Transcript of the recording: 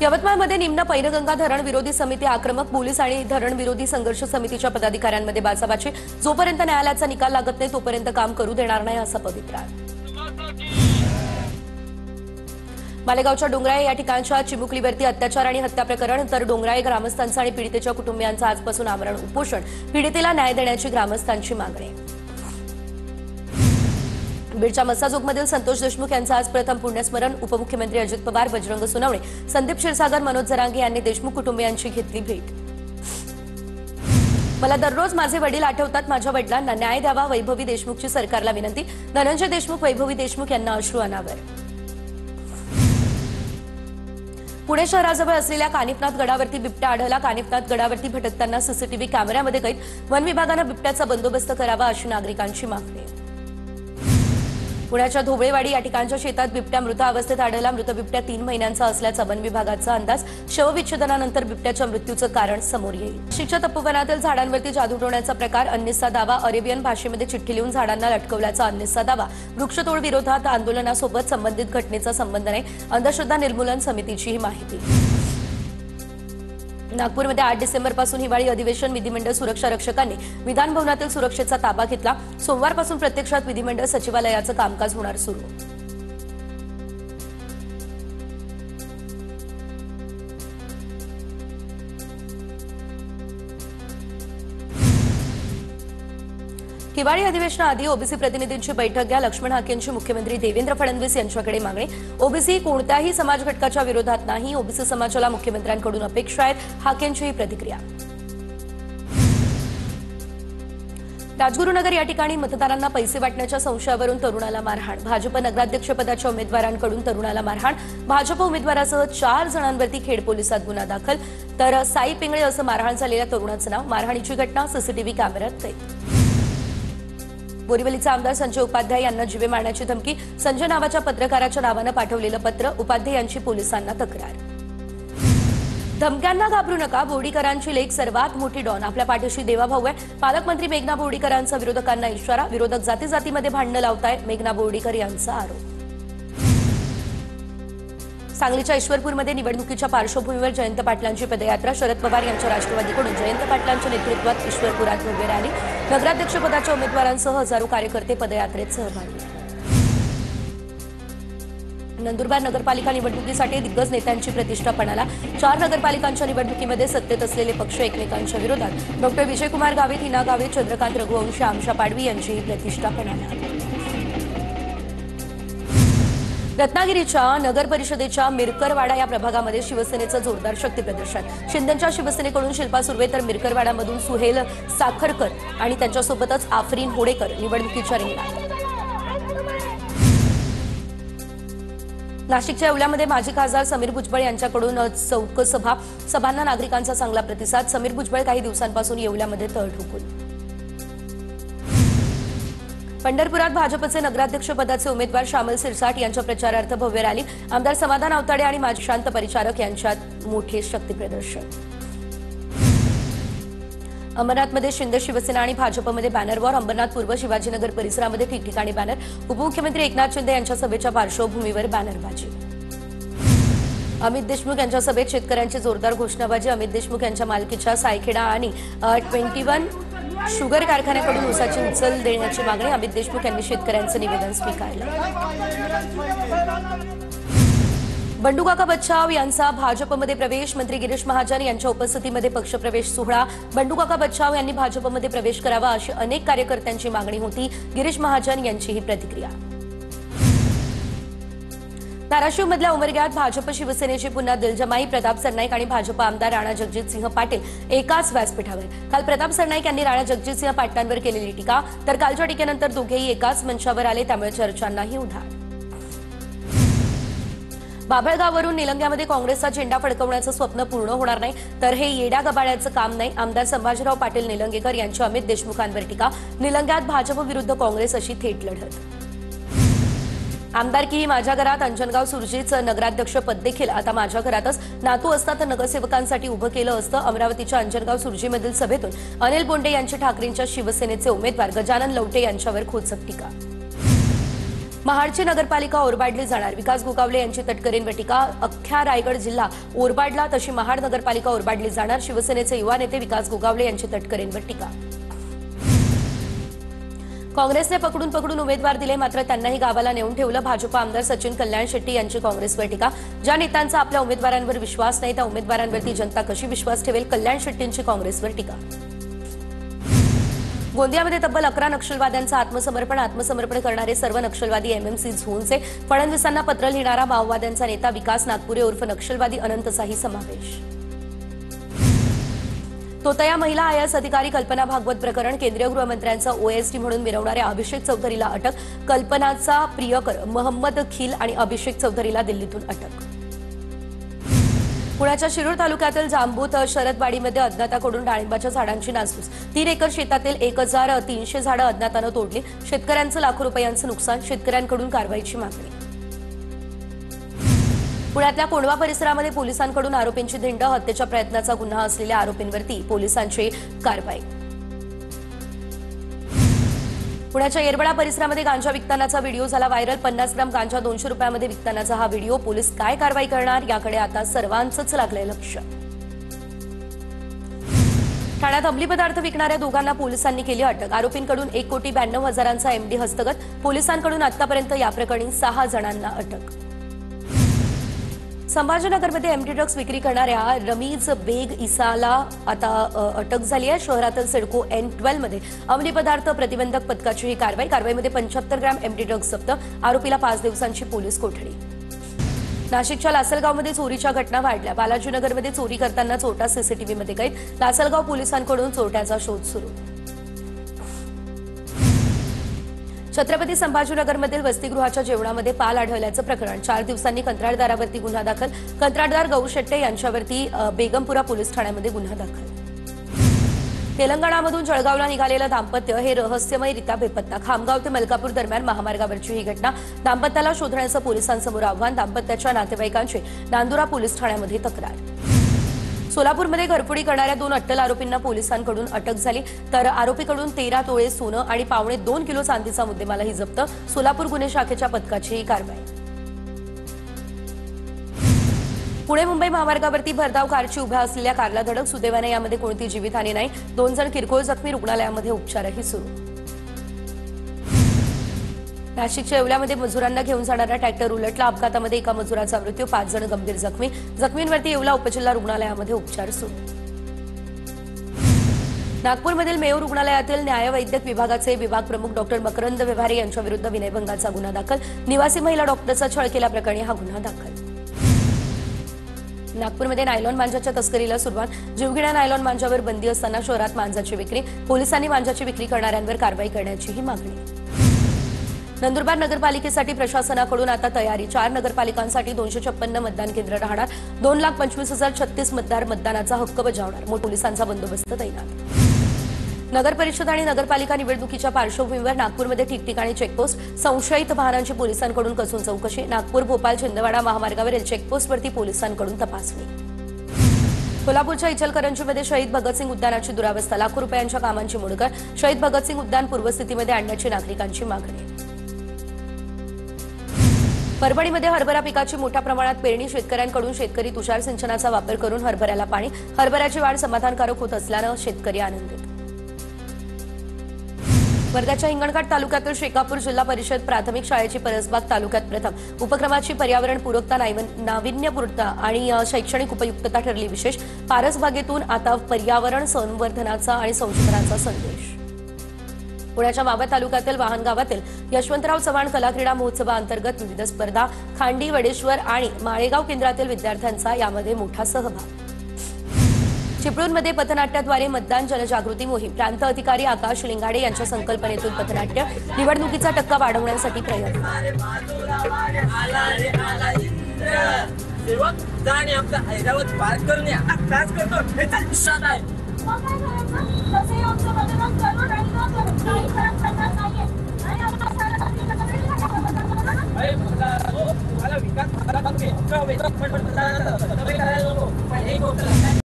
यवतमाळमध्ये निम्न पैनगंगा धरण विरोधी समिती आक्रमक, पोलीस आणि धरण विरोधी संघर्ष समितीच्या पदाधिकाऱ्यांमध्ये बाचाबाची। जोपर्यंत न्यायालयाचा निकाल लागत नाही तोपर्यंत काम करू देणार नाही असा पवित्रा। मालेगावच्या डोंगराळे या ठिकाणच्या चिमुकलीवरती अत्याचार आणि हत्या प्रकरण, तर डोंगराळे ग्रामस्थांचं आणि पीडितेच्या कुटुंबियांचं आजपासून आमरण उपोषण। पीडितेला न्याय देण्याची ग्रामस्थांची मागणी। बीडच्या मस्साजोगमधील संतोष देशमुख यांचं आज प्रथम पुण्यस्मरण। उपमुख्यमंत्री अजित पवार, बजरंग सोनवणे, संदीप क्षीरसागर, मनोज जरांगे यांनी देशमुख कुटुंबियांची घेतली भेट। मला दररोज माझे वडील आठवतात, माझ्या वडिलांना न्याय द्यावा, वैभवी देशमुखची सरकारला विनंती। धनंजय देशमुख, वैभवी देशमुख यांना अश्रू अनावर। पुणे शहराजवळ असलेल्या कानिफनाथ गडावरती बिबट्या आढळला। कानिफनाथ गडावरती भटकताना सीसीटीव्ही कॅमेऱ्यामध्ये कैद। वन विभागानं बिबट्याचा बंदोबस्त करावा अशी नागरिकांची मागणी। पुण्याच्या धोबळेवाडी या ठिकाणच्या शेतात बिबट्या मृत अवस्थेत आढळला। मृत बिबट्या 3 महिन्यांचा असल्याचा वन विभागाचा अंदाज। शवविच्छेदनानंतर बिबट्याच्या मृत्यूचं कारण समोर येईल। नाशिकच्या तपोवनातील झाडांवरती जादू टोण्याचा प्रकार, अन्निसचा दावा। अरेबियन भाषेमध्ये चिठ्ठी लिहून झाडांना लटकवल्याचा अन्निसचा दावा। वृक्षतोड विरोधात आंदोलनासोबत संबंधित घटनेचा संबंध नाही, अंधश्रद्धा निर्मूलन समितीची ही माहिती। नागपूरमध्ये 8 डिसेंबरपासून हिवाळी अधिवेशन। विधिमंडळ सुरक्षा रक्षकांनी विधान भवनातील सुरक्षेचा ताबा घेतला। सोमवारपासून प्रत्यक्षात विधिमंडळ सचिवालयाचं कामकाज होणार सुरू। हिवाळी अधिवेशनाआधी ओबीसी प्रतिनिधींची बैठक घ्या। लक्ष्मण हाकेंची मुख्यमंत्री देवेंद्र फडणवीस यांच्याकडे मागणी। ओबीसी कोणत्याही समाज घटकाच्या विरोधात नाही, ओबीसी समाजाला मुख्यमंत्र्यांकडून अपेक्षा आहेत, हाकेंची ही प्रतिक्रिया। राजगुरुनगर या ठिकाणी मतदारांना पैसे वाटण्याच्या संशयावरून तरुणाला मारहाण। भाजप नगराध्यक्षपदाच्या उमेदवारांकडून तरुणाला मारहाण। भाजप उमेदवारासह 4 जणांवरती खेड पोलिसात गुन्हा दाखल। तर साई पिंगळे असं मारहाण झालेल्या तरुणाचं नाव। मारहाणीची घटना सीसीटीव्ही कॅमेऱ्यात कैद। बोरिवलीचे आमदार संजय उपाध्याय यांना जीवे मारण्याची धमकी। संजय नावाच्या पत्रकाराच्या नावानं पाठवलेलं पत्र। उपाध्याय यांची पोलिसांना तक्रार। धमक्यांना घाबरू नका, बोर्डीकरांची लेख सर्वात मोठी डॉन, आपल्या पाठीशी देवाभाऊ आहे। पालकमंत्री मेघना बोर्डीकरांचा विरोधकांना इशारा। विरोधक जातीजातीमध्ये भांडणं लावतायत, मेघना बोर्डीकर यांचा आरोप। सांगलीच्या ईश्वरपूरमध्ये निवडणुकीच्या पार्श्वभूमीवर जयंत पाटलांची पदयात्रा। शरद पवार यांच्या राष्ट्रवादीकडून जयंत पाटलांच्या नेतृत्वात ईश्वरपुरात उभे रॅली। नगराध्यक्षपदाच्या उमेदवारांसह हजारो कार्यकर्ते पदयात्रेत सहभागी। नंदुरबार नगरपालिका निवडणुकीसाठी दिग्गज नेत्यांची प्रतिष्ठा पणाला। 4 नगरपालिकांच्या निवडणुकीमध्ये सत्तेत असलेले पक्ष एकमेकांच्या विरोधात। डॉक्टर विजयकुमार गावित, हिना गावित, चंद्रकांत रघुवंशी, आमशा पाडवी यांचीही प्रतिष्ठा पणाला। रत्नागिरीच्या नगर परिषदेच्या मिरकरवाडा या प्रभागामध्ये शिवसेनेचं जोरदार शक्ती प्रदर्शन। शिंदेच्या शिवसेनेकडून शिल्पा सुर्वे, तर मिरकरवाडामधून सुहेल साखरकर आणि त्यांच्यासोबतच आफरीन होडेकर निवडणुकीच्या रिंगणात। नाशिकच्या येवल्यामध्ये माजी खासदार समीर भुजबळ यांच्याकडून चौक सभांना नागरिकांचा चांगला प्रतिसाद। समीर भुजबळ काही दिवसांपासून येवल्यामध्ये तळ ठोकून। पंढरपुरात भाजपचे नगराध्यक्षपदाचे उमेदवार श्यामल सिरसाट यांच्या प्रचारार्थ भव्य रॅली। आमदार समाधान आवताडे आणि माजी शांत परिचारक यांच्यात मोठे शक्ती प्रदर्शन। अंबरनाथमध्ये शिंदे शिवसेना आणि भाजपमध्ये बॅनर वॉर। अंबरनाथ पूर्व, शिवाजीनगर परिसरामध्ये ठिकठिकाणी बॅनर। उपमुख्यमंत्री एकनाथ शिंदे यांच्या सभेच्या पार्श्वभूमीवर बॅनरबाजी। अमित देशमुख यांच्या सभेत शेतकऱ्यांची जोरदार घोषणाबाजी। अमित देशमुख यांच्या मालकीच्या सायखेडा आणि 21 शुगर कारखान्याकडून ऊसाची उचल देण्याची मागणी। अमित देशमुख यांनी शेतकऱ्यांचं निवेदन स्वीकारलं। बंडूकाका बच्छाव यांचा भाजपमध्ये प्रवेश। मंत्री गिरीश महाजन यांच्या उपस्थितीमध्ये पक्षप्रवेश सोहळा। बंडूकाका बच्छाव यांनी भाजपमध्ये प्रवेश करावा अशी अनेक कार्यकर्त्यांची मागणी होती। गिरीश महाजन यांची ही प्रतिक्रिया। धाराशिवमधल्या उमरग्यात भाजप शिवसेनेची पुन्हा दिलजमाई। प्रताप सरनाईक आणि भाजप आमदार राणा जगजितसिंह पाटील एकाच व्यासपीठावर। काल प्रताप सरनाईक यांनी राणा जगजितसिंह पाटलांवर केलेली टीका, तर कालच्या टीकेनंतर दोघेही एकाच मंचावर आले, त्यामुळे चर्चांनाही उधाण। बाभळगाववरून निलंग्यामध्ये काँग्रेसचा झेंडा फडकवण्याचं स्वप्न पूर्ण होणार नाही, तर हे येड्या गबाळ्याचं काम नाही। आमदार संभाजीराव पाटील निलंगेकर यांची अमित देशमुखांवर टीका। निलंग्यात भाजप विरुद्ध काँग्रेस अशी थेट लढत। आमदारकी ही माझ्या घरात, अंजनगाव सुरजीचं नगराध्यक्ष पद देखील आता माझ्या घरातच। नातू असता तर नगरसेवकांसाठी उभं केलं असतं। अमरावतीच्या अंजनगाव सुरजीमधील सभेतून अनिल बोंडे यांची ठाकरेंच्या शिवसेनेचे उमेदवार गजानन लवटे यांच्यावर खोचक टीका। महाडची नगरपालिका ओरबाडली जाणार, विकास गोगावले यांची तटकरेंवर टीका. अख्ख्या रायगड जिल्हा ओरबाडला तशी महाड नगरपालिका ओरबाडली जाणार, शिवसेनेचे युवा नेते विकास गोगावले यांची तटकरेंवर टीका. काँग्रेसने पकडून उमेदवार दिले, मात्र त्यांनाही गावाला नेऊन ठेवलं. भाजप आमदार सचिन कल्याण शेट्टी यांची काँग्रेसवर टीका. ज्या नेत्यांचा आपल्या उमेदवारांवर विश्वास नाही त्या उमेदवारांवरती जनता कशी विश्वास ठेवेल, कल्याण शेट्टींची काँग्रेसवर टीका. गोंदियामध्ये तब्बल 11 नक्षलवाद्यांचं आत्मसमर्पण करणारे सर्व नक्षलवादी एमएमसी झोनचे. फडणवीसांना पत्र लिहिणारा माओवाद्यांचा नेता विकास नागपुरे उर्फ नक्षलवादी अनंतचाही समावेश. तोतया महिला आयएएस अधिकारी कल्पना भागवत प्रकरण, केंद्रीय गृहमंत्र्यांचा ओएसडी म्हणून मिरवणाऱ्या अभिषेक चौधरीला अटक. कल्पनाचा प्रियकर मोहम्मद खिल आणि अभिषेक चौधरीला दिल्लीतून अटक. पुण्याच्या शिरूर तालुक्यातील जांबूत शरदवाडीमध्ये अज्ञाताकडून डाळिंबाच्या झाडांची नासधूस. 3 एकर शेतातील 1300 झाडं अज्ञातानं तोडली. शेतकऱ्यांचं लाखो रुपयांचं नुकसान, शेतकऱ्यांकडून कारवाईची मागणी. पुण्यातल्या कोंढवा परिसरामध्ये पोलिसांकडून आरोपींची धिंड, हत्येच्या प्रयत्नाचा गुन्हा असलेल्या आरोपींवरती पोलिसांची कारवाई. पुण्याच्या येरवडा परिसरामध्ये गांजा विकतानाचा व्हिडिओ झाला व्हायरल. 50 ग्राम गांजा 200 रुपयामध्ये विकतानाचा हा व्हिडिओ. पोलीस काय कारवाई करणार याकडे आता सर्वांचंच लागलंय लक्ष. ठाण्यात अंमली पदार्थ विकणाऱ्या दोघांना पोलिसांनी केली अटक. आरोपींकडून 1,92,00,000चा एमडी हस्तगत. पोलिसांकडून आतापर्यंत या प्रकरणी 6 जणांना अटक. संभाजीनगरमध्ये एमडी ड्रग्ज विक्री करणाऱ्या रमीज बेग इसाला आता अटक झाली आहे. शहरातील सिडको N12 मध्ये अंमली पदार्थ प्रतिबंधक पथकाची ही कारवाईमध्ये 75 ग्रॅम एमडी ड्रग्ज जप्त. आरोपीला 5 दिवसांची पोलीस कोठडी. नाशिकच्या लासलगावमध्ये चोरीच्या घटना वाढल्या. बालाजीनगरमध्ये चोरी करताना चोरटा सीसीटीव्हीमध्ये कैद. लासलगाव पोलिसांकडून चोरट्याचा शोध सुरू. छत्रपती संभाजीनगरमधील वसतिगृहाच्या जेवणामध्ये पाल आढळल्याचं प्रकरण. 4 दिवसांनी कंत्राटदारावरती गुन्हा दाखल. कंत्राटदार गौर शेट्टे यांच्यावरती बेगमपुरा पोलीस ठाण्यामध्ये गुन्हा दाखल. तेलंगणामधून जळगावला निघालेलं दाम्पत्य हे रहस्यमयरित्या बेपत्ता. खामगाव ते मलकापूर दरम्यान महामार्गावरची ही घटना. दाम्पत्याला शोधण्याचं पोलिसांसमोर आव्हान. दाम्पत्याच्या नातेवाईकांची नांदुरा पोलीस ठाण्यामध्ये तक्रार. सोलापूरमध्ये घरफोडी करणाऱ्या 2 अट्टल आरोपींना पोलिसांकडून अटक झाली. तर आरोपीकडून 13 तोळे सोनं आणि 2.25 किलो चांदीचा मुद्देमालही जप्त. सोलापूर गुन्हे शाखेच्या पथकाची ही कारवाई. पुणे मुंबई महामार्गावरती भरधाव कारची उभ्या असलेल्या कारला धडक. सुदैवाने यामध्ये कोणती जीवितहानी नाही. 2 जण किरकोळ जखमी. रुग्णालयामध्ये उपचारही सुरू. नाशिकच्या येवल्यामध्ये मजुरांना घेऊन जाणारा ट्रॅक्टर उलटला. अपघातामध्ये एका मजुराचा मृत्यू. 5 जण गंभीर जखमी. जखमींवरती येवला उपजिल्हा रुग्णालयामध्ये उपचार सुरू. नागपूरमधील मेयो रुग्णालयातील न्यायवैद्यक विभागाचे विभाग प्रमुख डॉक्टर मकरंद व्यवहारे यांच्याविरुद्ध विनयभंगाचा गुन्हा दाखल. निवासी महिला डॉक्टरचा छळ केल्याप्रकरणी हा गुन्हा दाखल. नागपूरमध्ये नायलॉन मांजाच्या तस्करीला सुरुवात. जीवघेण्या नायलॉन मांजावर बंदी असताना शहरात मांजाची विक्री. पोलिसांनी मांजाची विक्री करणाऱ्यांवर कारवाई करण्याचीही मागणी. नंदुरबार नगरपालिकेसाठी प्रशासनाकडून आता तयारी. 4 नगरपालिकांसाठी 256 मतदान केंद्र राहणार. 2,25,036 मतदार मतदानाचा हक्क बजावणार. पोलिसांचा बंदोबस्त तैनात. नगर परिषद आणि नगरपालिका निवडणुकीच्या पार्श्वभूमीवर नागपूरमध्ये ठिकठिकाणी चेकपोस्ट. संशयित वाहनांची पोलिसांकडून कसून चौकशी. नागपूर भोपाळ छिंदवाडा महामार्गावरील चेकपोस्टवरती पोलिसांकडून तपासणी. कोल्हापूरच्या इचलकरंजीमध्ये शहीद भगतसिंग उद्यानाची दुरावस्था. लाखो रुपयांच्या कामांची मोडकर. शहीद भगतसिंग उद्यान पूर्वस्थितीमध्ये आणण्याची नागरिकांची मागणी. परभणीमध्ये हरभरा पिकाची मोठ्या प्रमाणात पेरणी. शेतकऱ्यांकडून शेतकरी तुषार सिंचनाचा वापर करून हरभऱ्याला पाणी. हरभऱ्याची वाढ समाधानकारक होत असल्यानं शेतकरी आनंदित. वर्ध्याच्या हिंगणघाट तालुक्यातील शेकापूर जिल्हा परिषद प्राथमिक शाळेची परसबाग तालुक्यात प्रथम. उपक्रमाची पर्यावरणपूरकता, नाविन्यपूर्णता आणि शैक्षणिक उपयुक्तता ठरली विशेष. परसबागेतून आता पर्यावरण संवर्धनाचा आणि संशोधनाचा संदेश. पुण्याच्या मावळ तालुक्यातील वाहन गावातील यशवंतराव चव्हाण कला क्रीडा महोत्सवाअंतर्गत विविध स्पर्धा. खांडी, वडेश्वर आणि माळेगाव केंद्रातील विद्यार्थ्यांचा यामध्ये मोठा सहभाग. चिपळूणमध्ये पथनाट्याद्वारे मतदान जनजागृती मोहीम. प्रांत अधिकारी आकाश लिंगाडे यांच्या संकल्पनेतून पथनाट्य. निवडणुकीचा टक्का वाढवण्यासाठी प्रयत्न. आमचा हैदराबाद पार करून